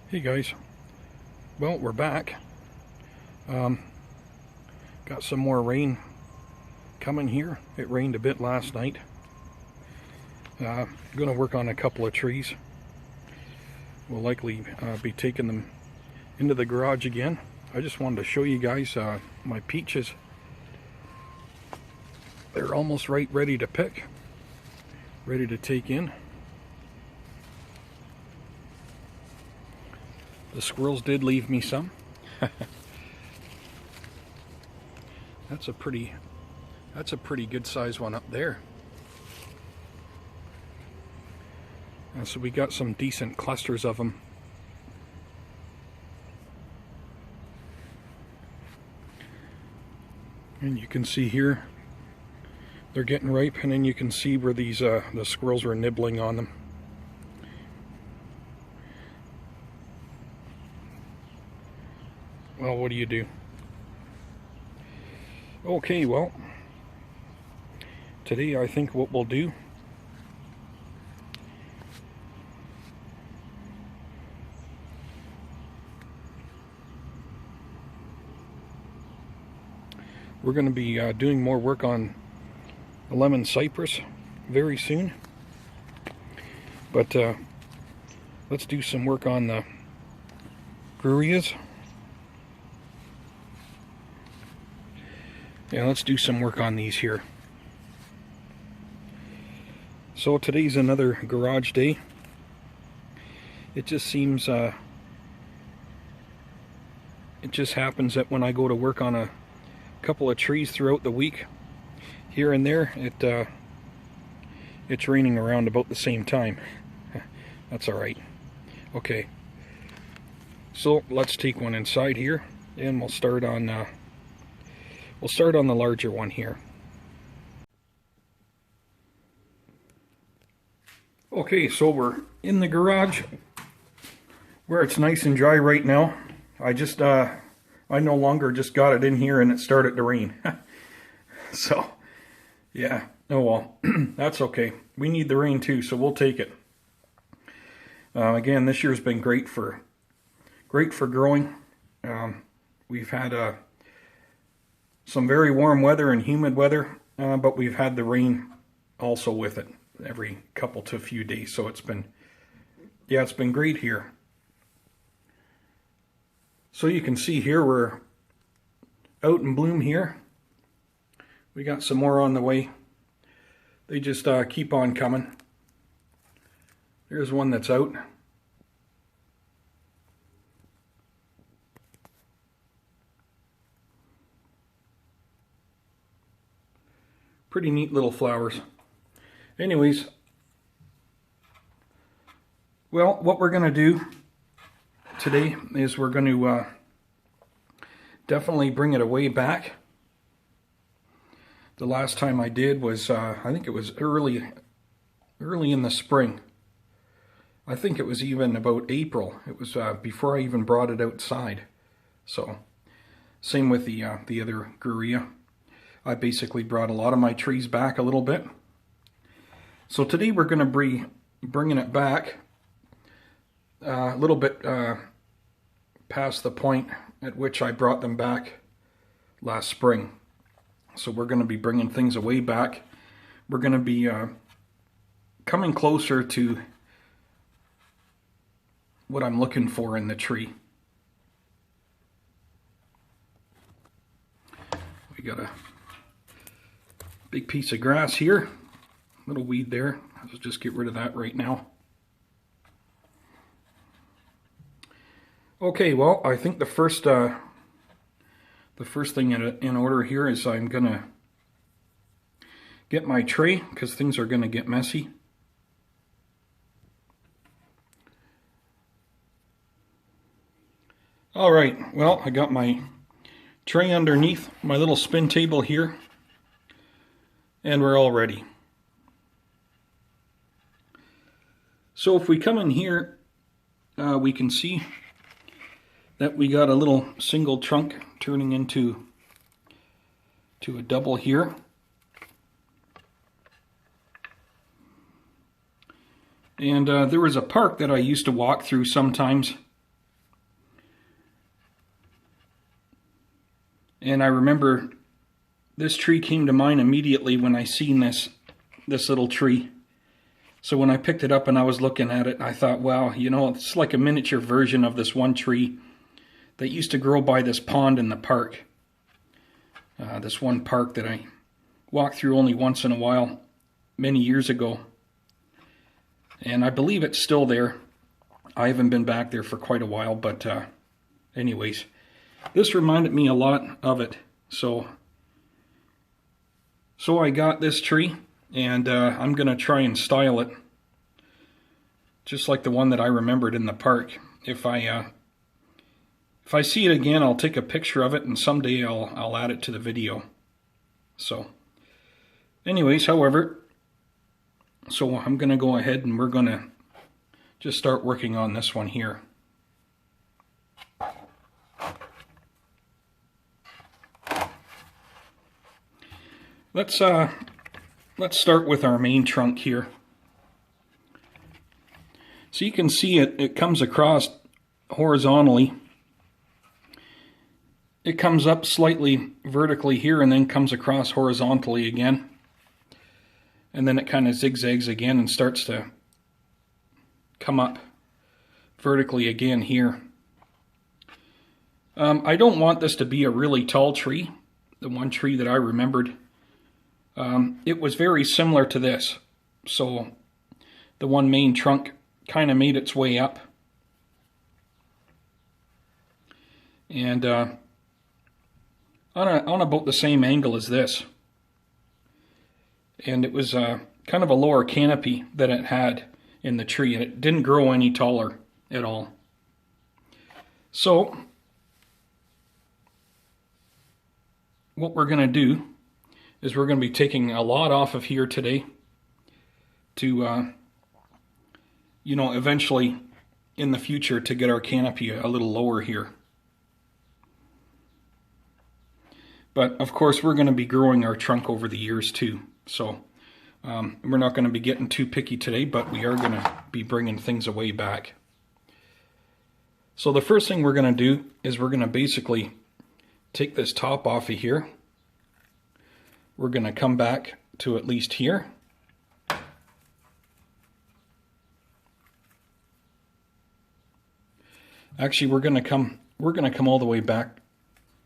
Hey guys, well, we're back. Got some more rain coming here. It rained a bit last night. Gonna work on a couple of trees. We'll likely be taking them into the garage again. I just wanted to show you guys my peaches. They're almost ready to pick, ready to take in. The squirrels did leave me some. That's a pretty good size one up there. So we got some decent clusters of them. And you can see here they're getting ripe, and then you can see where these the squirrels were nibbling on them. Well, what do you do? Okay, well, today I think what we'll do we're going to be doing more work on the lemon cypress very soon, but let's do some work on the Grewias. Yeah, let's do some work on these here. So today's another garage day. It just seems it just happens that when I go to work on a couple of trees throughout the week, here and there, it's raining around about the same time. That's all right. Okay, so let's take one inside here, and we'll start on the larger one here. Okay, so we're in the garage where it's nice and dry right now. I no longer just got it in here and it started to rain. So, yeah, oh well, that's okay. We need the rain too, so we'll take it. Again, this year's been great for growing. We've had some very warm weather and humid weather, but we've had the rain also with it every couple to few days, so it's been great here. So you can see here we're out in bloom here. We got some more on the way. They just keep on coming. There's one that's out. Pretty neat little flowers. Anyways, well, what we're going to do today is we're going to definitely bring it away back. The last time I did was, I think it was early in the spring. I think it was even about April. It was before I even brought it outside. So, same with the other Grewia. I basically brought a lot of my trees back a little bit. So today we're going to be bringing it back a little bit past the point at which I brought them back last spring. So we're going to be bringing things away back. We're going to be coming closer to what I'm looking for in the tree. We got a big piece of grass here, little weed there. Let's just get rid of that right now. Okay, well, I think the first thing in order here is I'm gonna get my tray, because things are gonna get messy. All right, well, I got my tray underneath my little spin table here, and we're all ready. So if we come in here, we can see that we got a little single trunk turning into a double here. And there was a park that I used to walk through sometimes And I remember this tree came to mind immediately when I seen this little tree. So when I picked it up and I was looking at it, I thought, wow, you know, it's like a miniature version of this one tree that used to grow by this pond in the park. This one park that I walk through only once in a while, many years ago. And I believe it's still there. I haven't been back there for quite a while, but anyways, this reminded me a lot of it. So I got this tree, and I'm going to try and style it just like the one that I remembered in the park. If I see it again, I'll take a picture of it, and someday I'll add it to the video. So anyways, however, so I'm going to go ahead and we're going to just start working on this one here. Let's start with our main trunk here. So you can see it comes across horizontally. It comes up slightly vertically here and then comes across horizontally again. And then it kind of zigzags again and starts to come up vertically again here. I don't want this to be a really tall tree. The one tree that I remembered, it was very similar to this. So the one main trunk kind of made its way up. And on about the same angle as this. And it was kind of a lower canopy that it had in the tree, and it didn't grow any taller at all. So what we're going to do is we're going to be taking a lot off of here today to, you know, eventually in the future to get our canopy a little lower here. But of course we're going to be growing our trunk over the years too. So we're not going to be getting too picky today, but we are going to be bringing things away back. So the first thing we're going to do is we're going to basically take this top off of here. We're going to come back to at least here. Actually, we're going to come all the way back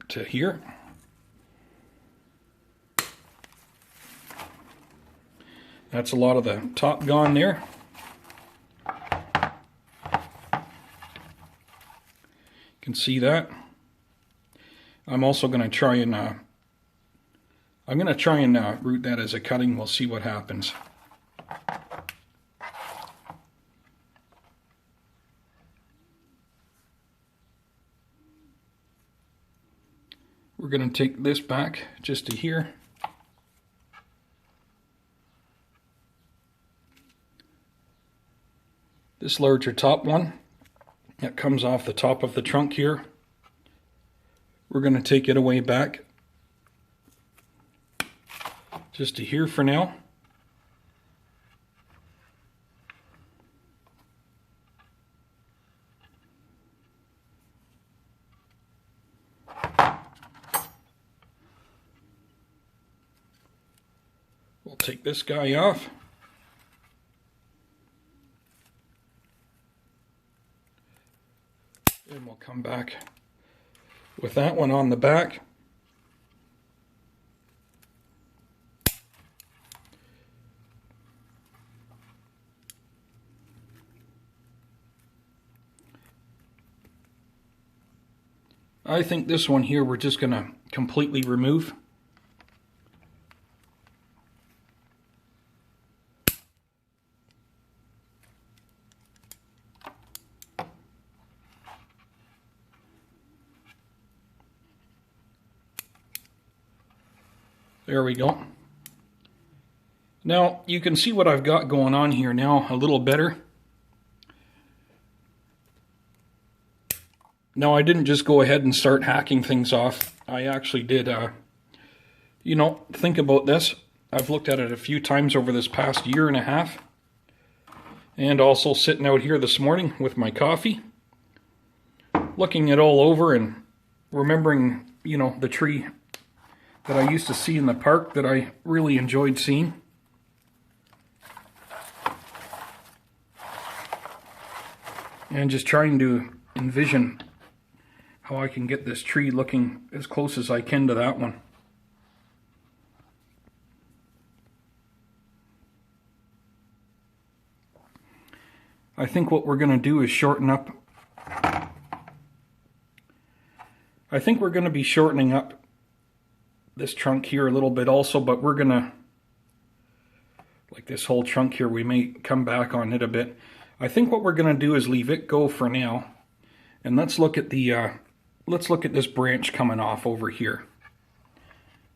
to here. That's a lot of the top gone there. You can see that. I'm also going to try and root that as a cutting. We'll see what happens. We're going to take this back just to here. This larger top one that comes off the top of the trunk here, we're going to take it away back just to here for now. We'll take this guy off. And we'll come back with that one on the back. I think this one here we're just going to completely remove. There we go. Now you can see what I've got going on here now a little better. Now I didn't just go ahead and start hacking things off. I actually did, you know, think about this. I've looked at it a few times over this past year and a half. And also sitting out here this morning with my coffee. Looking it all over and remembering you know, the tree that I used to see in the park that I really enjoyed seeing. And just trying to envision how I can get this tree looking as close as I can to that one. I think what we're going to do is shorten up. I think we're going to be shortening up this trunk here a little bit also, but we're going to, like this whole trunk here, we may come back on it a bit. I think what we're going to do is leave it go for now, and let's look at the this branch coming off over here.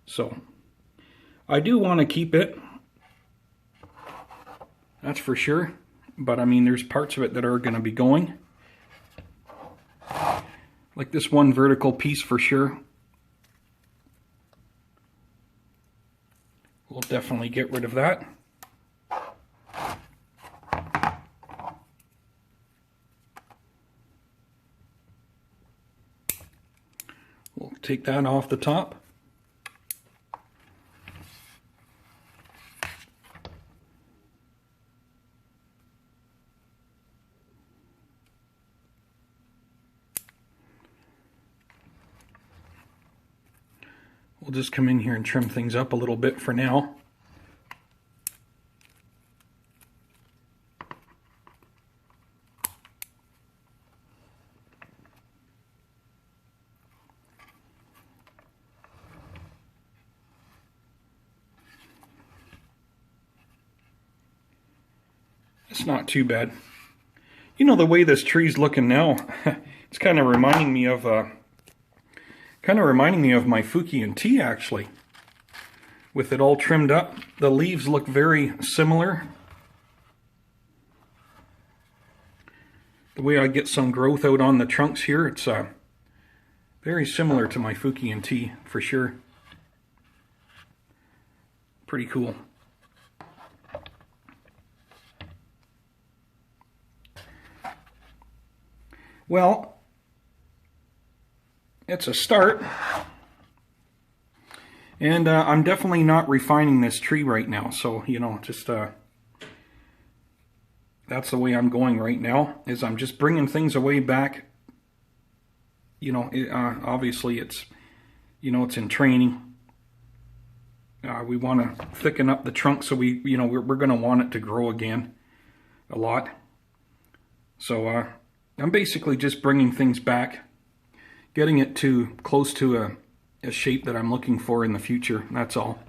So I do want to keep it, that's for sure, but I mean there's parts of it that are going to be going, like this one vertical piece for sure. We'll definitely get rid of that. We'll take that off the top. We'll just come in here and trim things up a little bit for now. It's not too bad. You know, the way this tree's looking now, it's kind of reminding me of my Fukian tea, actually. With it all trimmed up, the leaves look very similar. The way I get some growth out on the trunks here, it's very similar to my Fukian tea, for sure. Pretty cool. Well, it's a start, and I'm definitely not refining this tree right now, so, you know, just that's the way I'm going right now, is I'm just bringing things away back. You know, obviously it's, you know, it's in training. We want to thicken up the trunk, so we're going to want it to grow again a lot. So I'm basically just bringing things back, getting it to close to a shape that I'm looking for in the future. That's all.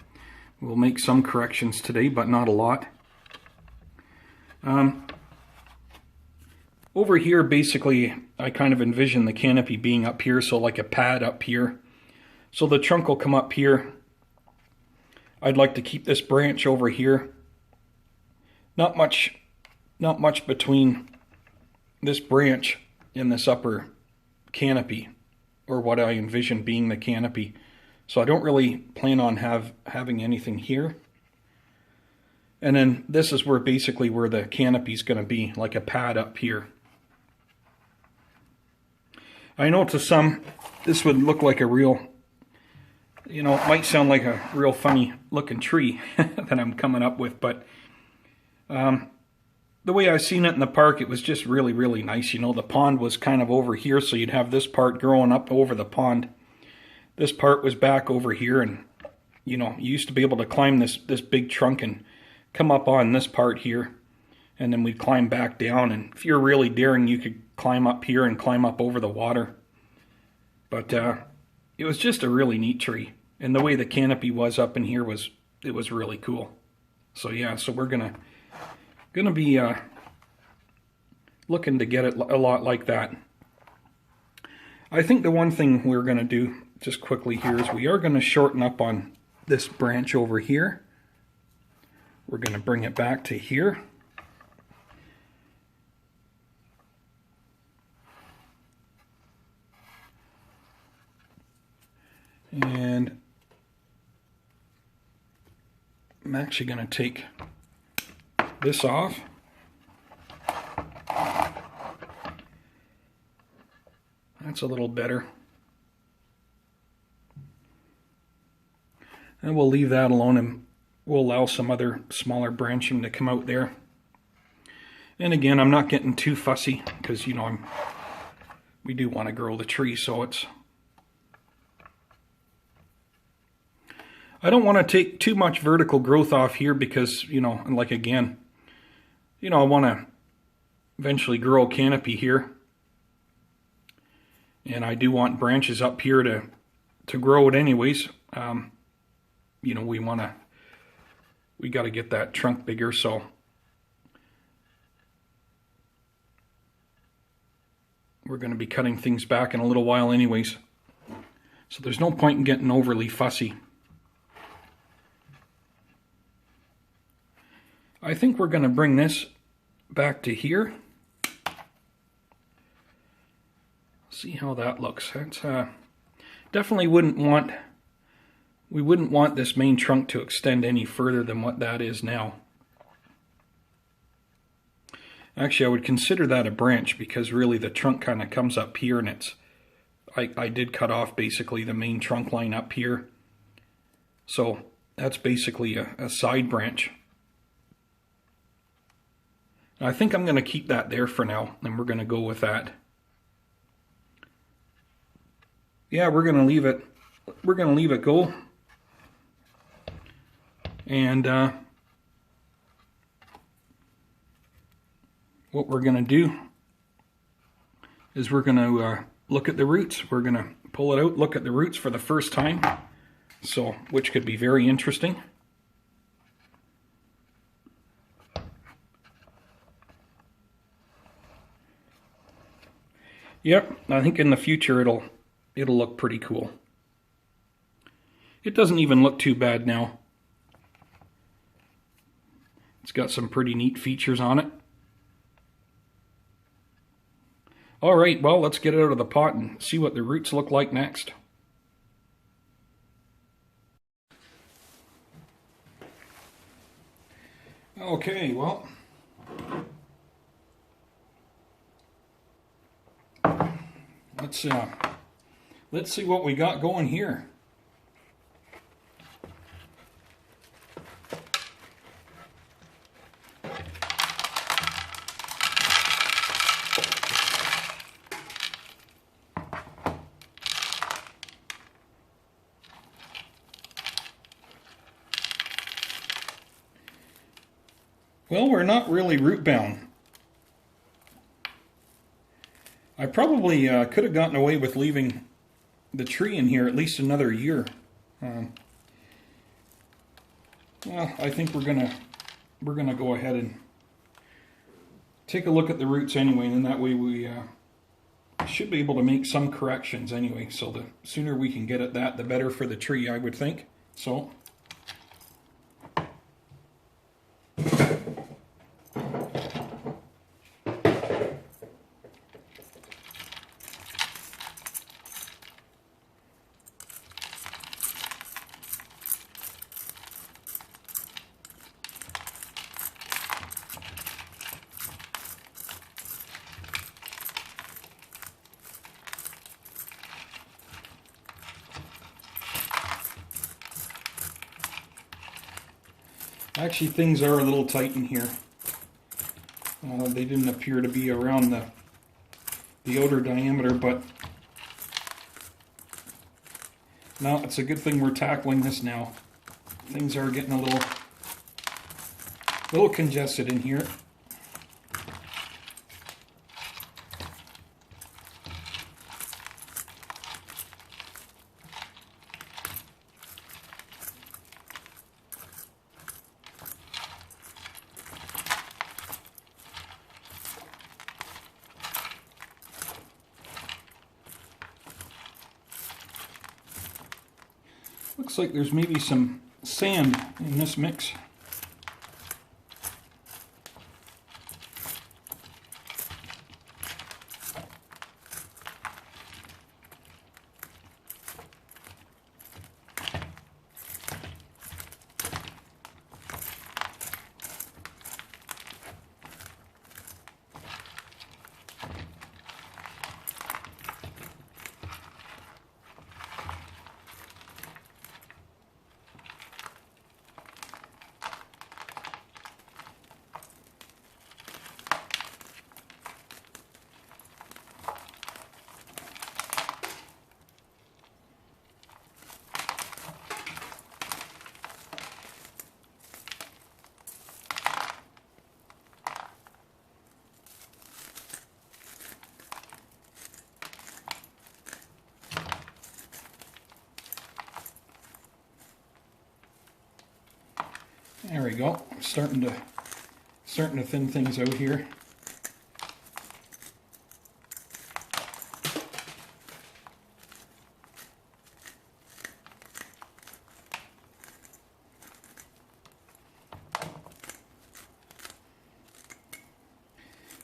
We'll make some corrections today, but not a lot. Over here, basically, I kind of envision the canopy being up here, so like a pad up here. So the trunk will come up here. I'd like to keep this branch over here. Not much between this branch and this upper canopy, or what I envision being the canopy. So I don't really plan on having anything here. And then this is where basically where the canopy is going to be, like a pad up here. I know to some this would look like a real, you know, it might sound like a real funny looking tree that I'm coming up with, but the way I've seen it in the park, it was just really, really nice. You know, the pond was kind of over here, so you'd have this part growing up over the pond. This part was back over here, and, you know, you used to be able to climb this big trunk and come up on this part here, and then we'd climb back down, and if you're really daring, you could climb up here and climb up over the water. But it was just a really neat tree, and the way the canopy was up in here was really cool. So yeah, so we're gonna be looking to get it a lot like that. I think the one thing we're going to do just quickly here is we are going to shorten up on this branch over here. We're going to bring it back to here. And I'm actually going to take this off. That's a little better. And we'll leave that alone, and we'll allow some other smaller branching to come out there. And again, I'm not getting too fussy because, you know, we do want to grow the tree, so I don't want to take too much vertical growth off here because, you know, like again, you know, I want to eventually grow a canopy here. And I do want branches up here to grow it anyways. You know, we got to get that trunk bigger, so we're going to be cutting things back in a little while anyways. So there's no point in getting overly fussy. I think we're going to bring this back to here. See how that looks. That's definitely we wouldn't want this main trunk to extend any further than what that is now. Actually, I would consider that a branch because really the trunk kind of comes up here, and I did cut off basically the main trunk line up here. So that's basically a side branch. I think I'm going to keep that there for now, and we're going to go with that. Yeah, we're going to leave it. We're going to leave it go. And what we're going to do is we're going to look at the roots. We're going to pull it out, look at the roots for the first time. So, which could be very interesting. Yep, I think in the future it'll look pretty cool. It doesn't even look too bad now. It's got some pretty neat features on it. All right, well, let's get it out of the pot and see what the roots look like next. Okay, well, let's see what we got going here. Well, we're not really root bound. I probably could have gotten away with leaving the tree in here at least another year. Well, I think we're gonna go ahead and take a look at the roots anyway, and that way we should be able to make some corrections anyway. So the sooner we can get at that, the better for the tree, I would think. So. Actually, things are a little tight in here. They didn't appear to be around the outer diameter, but no, it's a good thing we're tackling this now. Things are getting a little congested in here. Looks like there's maybe some sand in this mix. we go. Starting to thin things out here.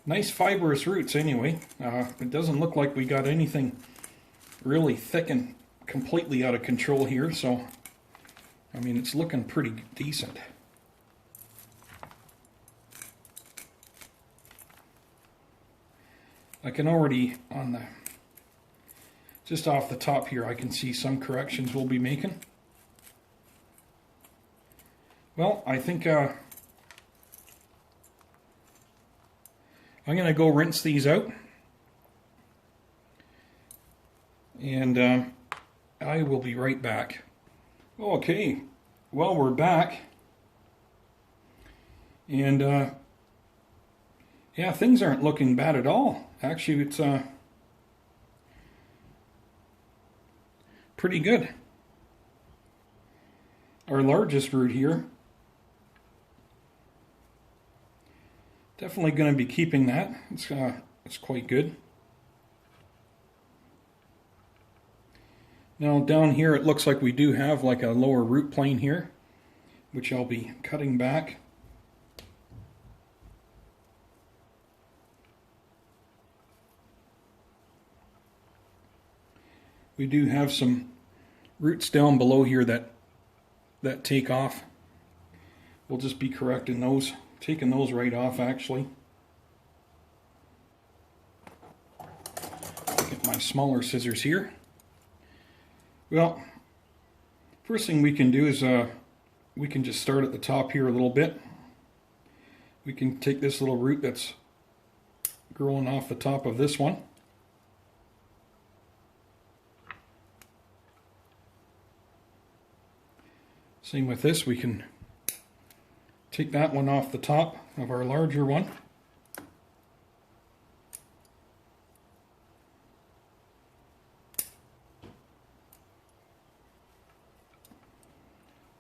Nice fibrous roots anyway. It doesn't look like we got anything really thick and completely out of control here, so I mean it's looking pretty decent. I can already, just off the top here, I can see some corrections we'll be making. Well, I think I'm going to go rinse these out, and I will be right back. Okay, well, we're back, and yeah, things aren't looking bad at all. Actually, it's pretty good. Our largest root here, definitely going to be keeping that. It's quite good. Now down here it looks like we do have like a lower root plane here, which I'll be cutting back. We do have some roots down below here that take off. We'll just be correcting those. Taking those right off, actually. Get my smaller scissors here. Well, first thing we can do is we can just start at the top here a little bit. We can take this little root that's growing off the top of this one. Same with this, we can take that one off the top of our larger one.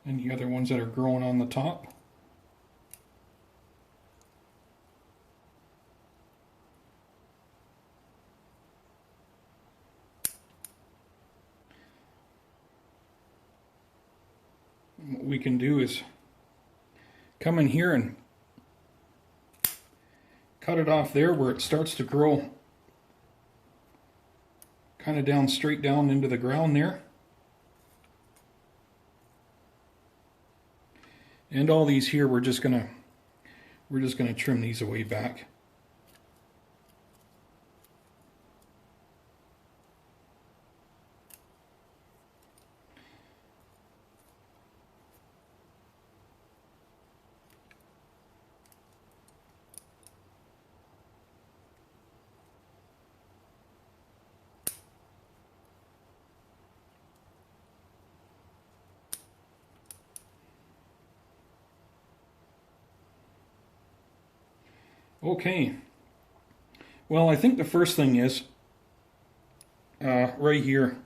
And the other ones that are growing on the top. And what we can do is come in here and cut it off there where it starts to grow kind of down, straight down into the ground there. And all these here, we're just gonna trim these away back. Okay, well, I think the first thing is, right here,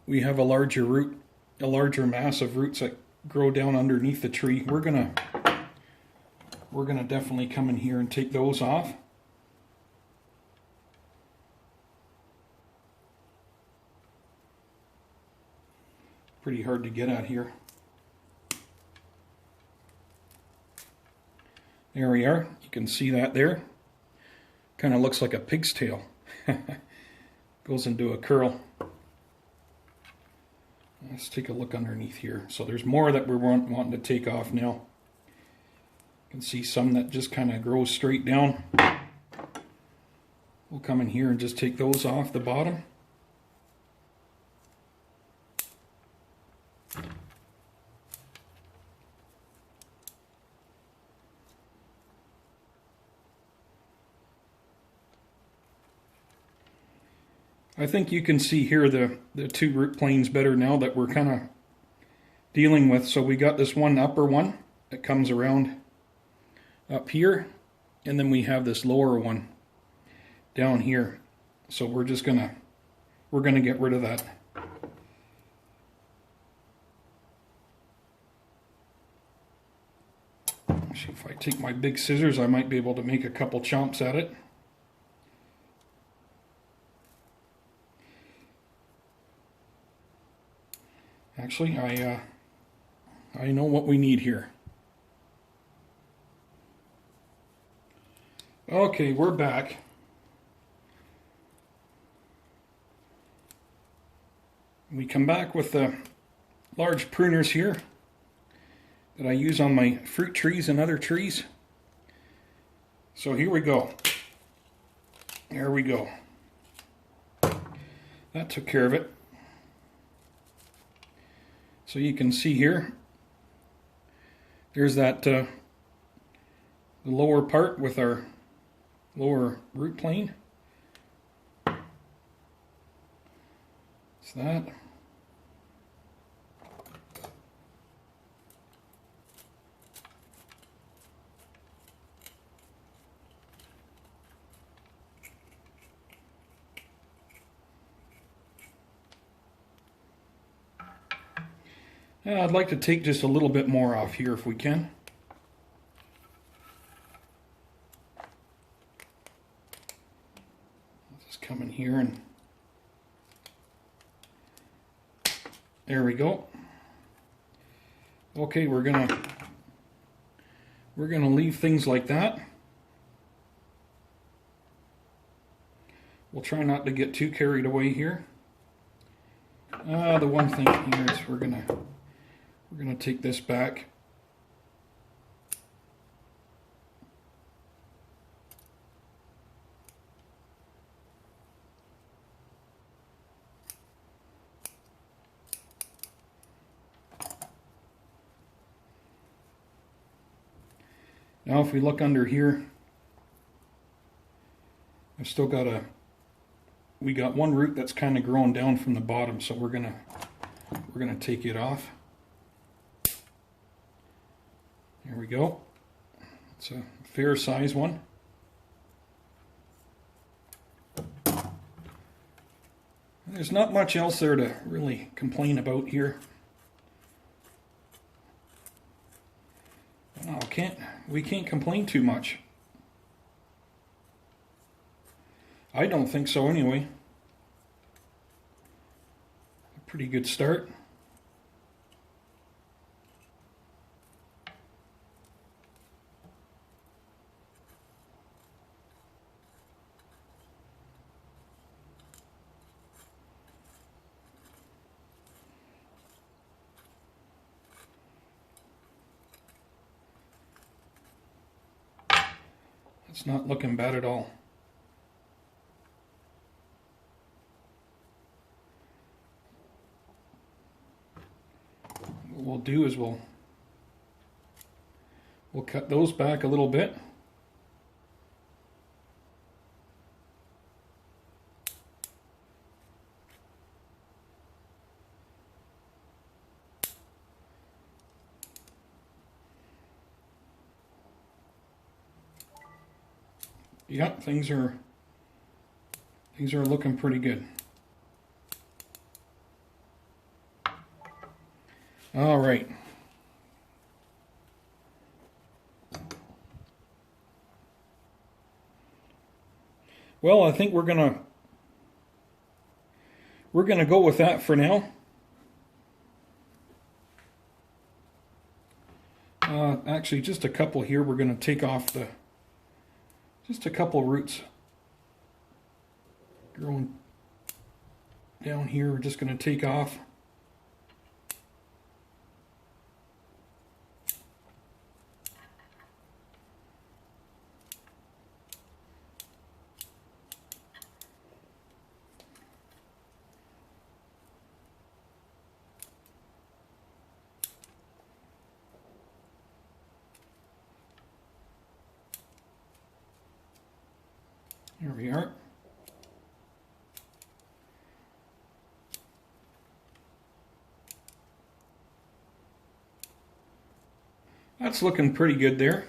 we have a larger root, a larger mass of roots that grow down underneath the tree. We're gonna definitely come in here and take those off. Pretty hard to get at here. There we are. You can see that there. Kind of looks like a pig's tail. Goes into a curl. Let's take a look underneath here. So there's more that we're wanting to take off now. You can see some that just kind of grows straight down. We'll come in here and just take those off the bottom. I think you can see here the two root planes better now that we're kind of dealing with. So we got this one upper one that comes around up here, and then we have this lower one down here. So we're gonna get rid of that. Actually, if I take my big scissors, I might be able to make a couple chomps at it. Actually, I know what we need here. Okay, we're back. We come back with the large pruners here that I use on my fruit trees and other trees. So here we go. There we go. That took care of it. So you can see here, there's that the lower part with our lower root plane. It's that. I'd like to take just a little bit more off here if we can. Just come in here and there we go. Okay, we're gonna leave things like that. We'll try not to get too carried away here. The one thing here is we're gonna take this back. Now if we look under here, I've still got we got one root that's kind of growing down from the bottom, so we're gonna take it off. There we go. It's a fair size one. There's not much else there to really complain about here. Oh, we can't complain too much. I don't think so anyway. A pretty good start. It's not looking bad at all. What we'll do is we'll cut those back a little bit. Yep, things are looking pretty good. All right. Well, I think we're gonna go with that for now. Actually, just a couple here. We're gonna take off just a couple roots growing down here. We're just going to take off. There we are. That's looking pretty good there.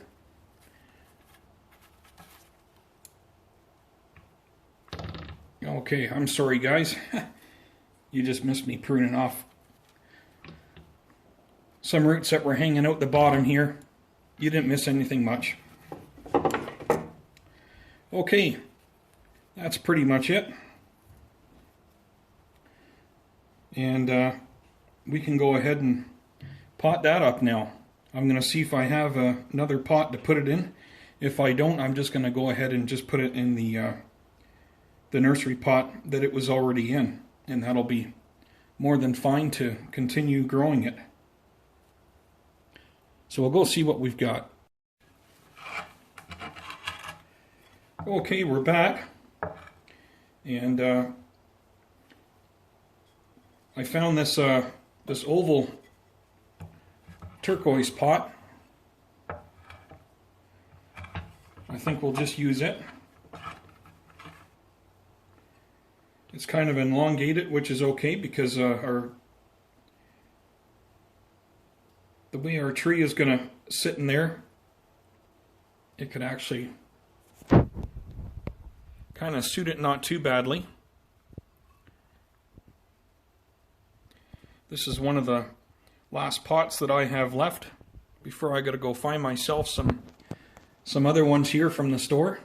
Okay, I'm sorry guys. You just missed me pruning off some roots that were hanging out the bottom here. you didn't miss anything much. Okay, that's pretty much it. And we can go ahead and pot that up now. I'm going to see if I have another pot to put it in. If I don't, I'm just going to go ahead and just put it in the nursery pot that it was already in. And that'll be more than fine to continue growing it. So we'll go see what we've got. Okay, we're back. And I found this this oval turquoise pot. I think we'll just use it. It's kind of elongated, which is okay because the way our tree is going to sit in there, it could actually kind of suit it not too badly. This is one of the last pots that I have left before I got to go find myself some other ones here from the store.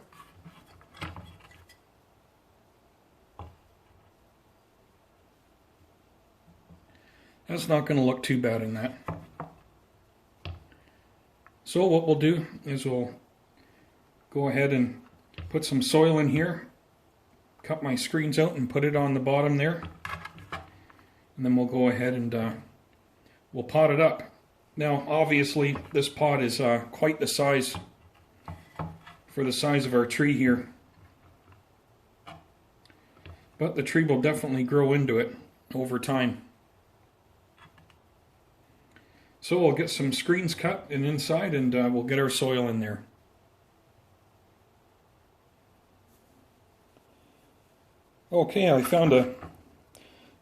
That's not going to look too bad in that. So what we'll do is we'll go ahead and put some soil in here, cut my screens out and put it on the bottom there, and then we'll go ahead and we'll pot it up. Now obviously this pot is quite the size for the size of our tree here, but the tree will definitely grow into it over time. So we'll get some screens cut and inside, and we'll get our soil in there. Okay, I found a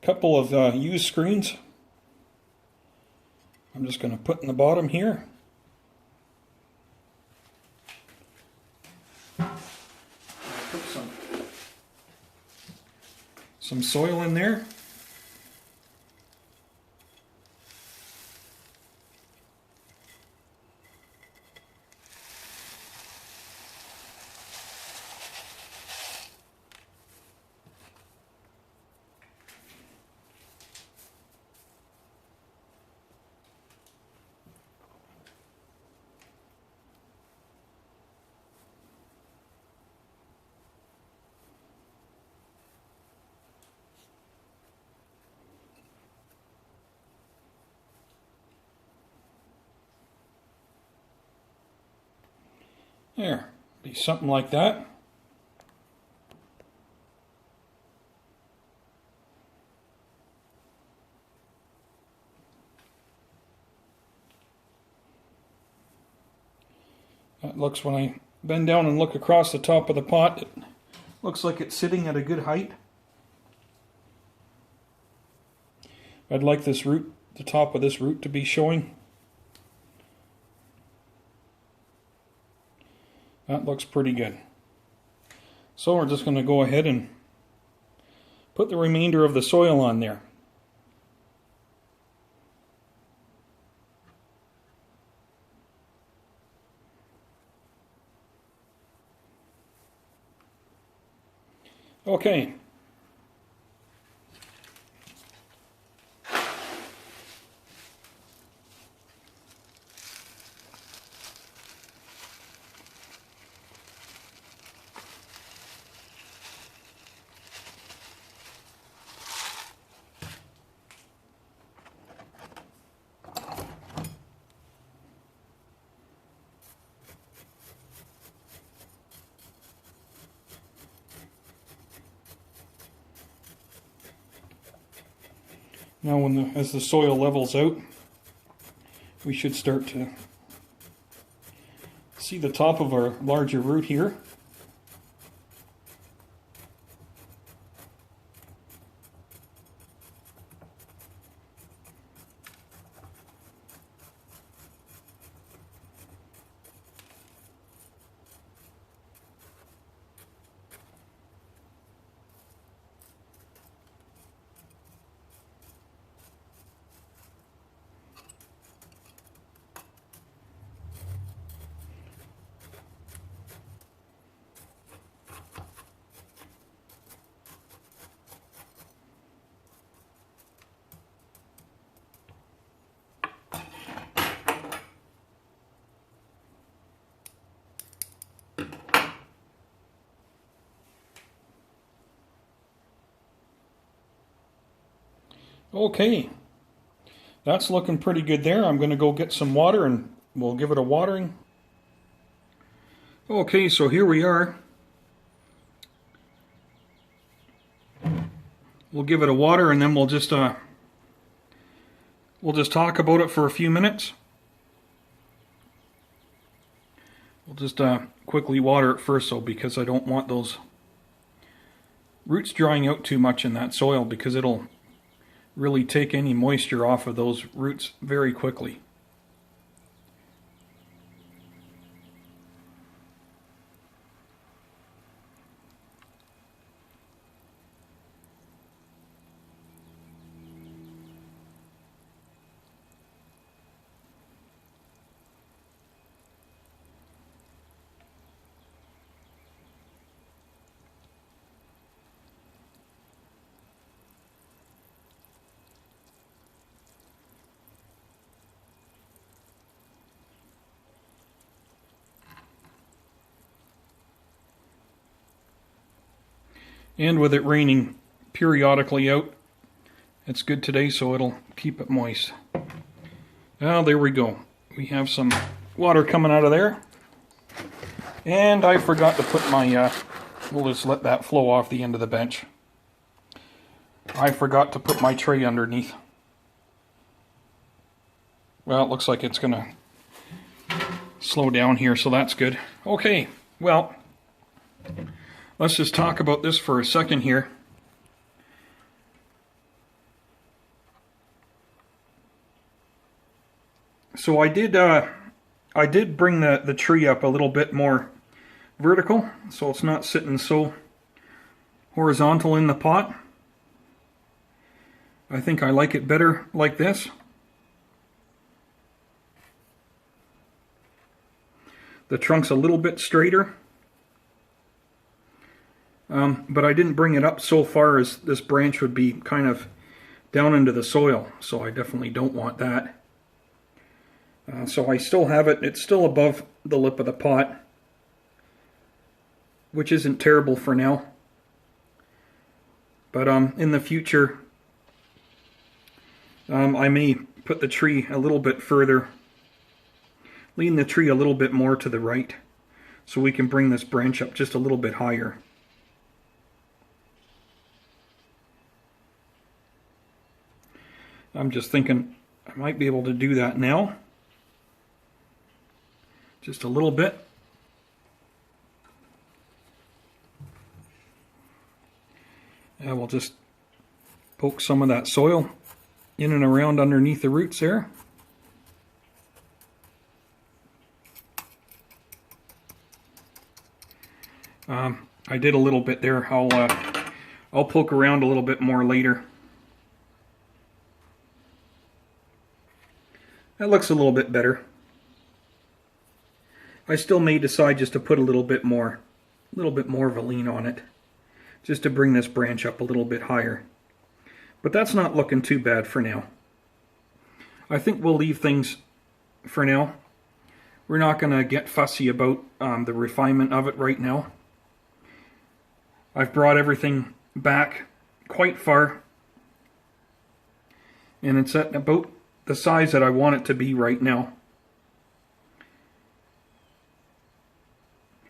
couple of used screens. I'm just going to put in the bottom here. Put some soil in there. There, be something like that. That looks, when I bend down and look across the top of the pot, it looks like it's sitting at a good height. I'd like this root, the top of this root, to be showing. That looks pretty good. So we're just going to go ahead and put the remainder of the soil on there. Okay. Now as the soil levels out, we should start to see the top of our larger root here. Okay, that's looking pretty good there. I'm going to go get some water and we'll give it a watering. Okay, so here we are. We'll give it a water and then we'll just talk about it for a few minutes. We'll just quickly water it first, though, because I don't want those roots drying out too much in that soil, because it'll really take any moisture off of those roots very quickly. And with it raining periodically out, it's good today, so it'll keep it moist. Now there we go. We have some water coming out of there. And I forgot to put my, we'll just let that flow off the end of the bench. I forgot to put my tray underneath. Well, it looks like it's going to slow down here, so that's good. Okay, well, let's just talk about this for a second here. So I did bring the tree up a little bit more vertical, so it's not sitting so horizontal in the pot. I think I like it better like this. The trunk's a little bit straighter. But I didn't bring it up so far as this branch would be kind of down into the soil, so I definitely don't want that. So I still have it, it's still above the lip of the pot, which isn't terrible for now. But in the future, I may put the tree a little bit further, lean the tree a little bit more to the right, so we can bring this branch up just a little bit higher. I'm just thinking I might be able to do that now. Just a little bit. And we'll just poke some of that soil in and around underneath the roots there. I did a little bit there. I'll poke around a little bit more later. That looks a little bit better. I still may decide just to put a little bit more of a lean on it, just to bring this branch up a little bit higher. But that's not looking too bad for now. I think we'll leave things for now. We're not going to get fussy about the refinement of it right now. I've brought everything back quite far, and it's at about the size that I want it to be right now.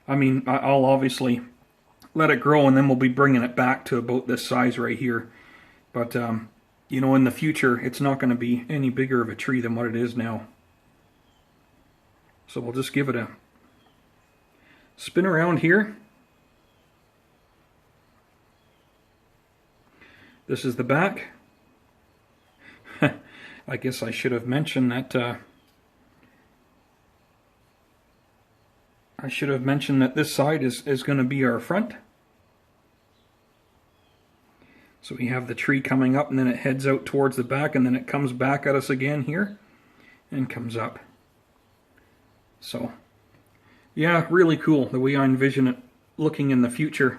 I mean, I'll obviously let it grow and then we'll be bringing it back to about this size right here. But, you know, in the future, it's not going to be any bigger of a tree than what it is now. So we'll just give it a spin around here. This is the back. I guess I should have mentioned that this side is going to be our front. So we have the tree coming up and then it heads out towards the back and then it comes back at us again here and comes up. So yeah, really cool the way I envision it looking in the future.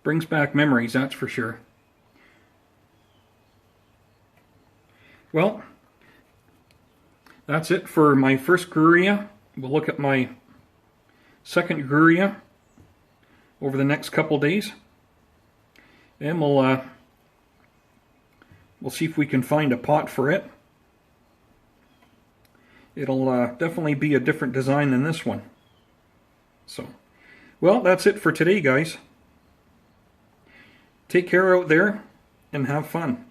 Brings back memories, that's for sure. Well, that's it for my first Grewia. We'll look at my second Grewia over the next couple days, and we'll see if we can find a pot for it. It'll definitely be a different design than this one. So, well, that's it for today, guys. Take care out there and have fun.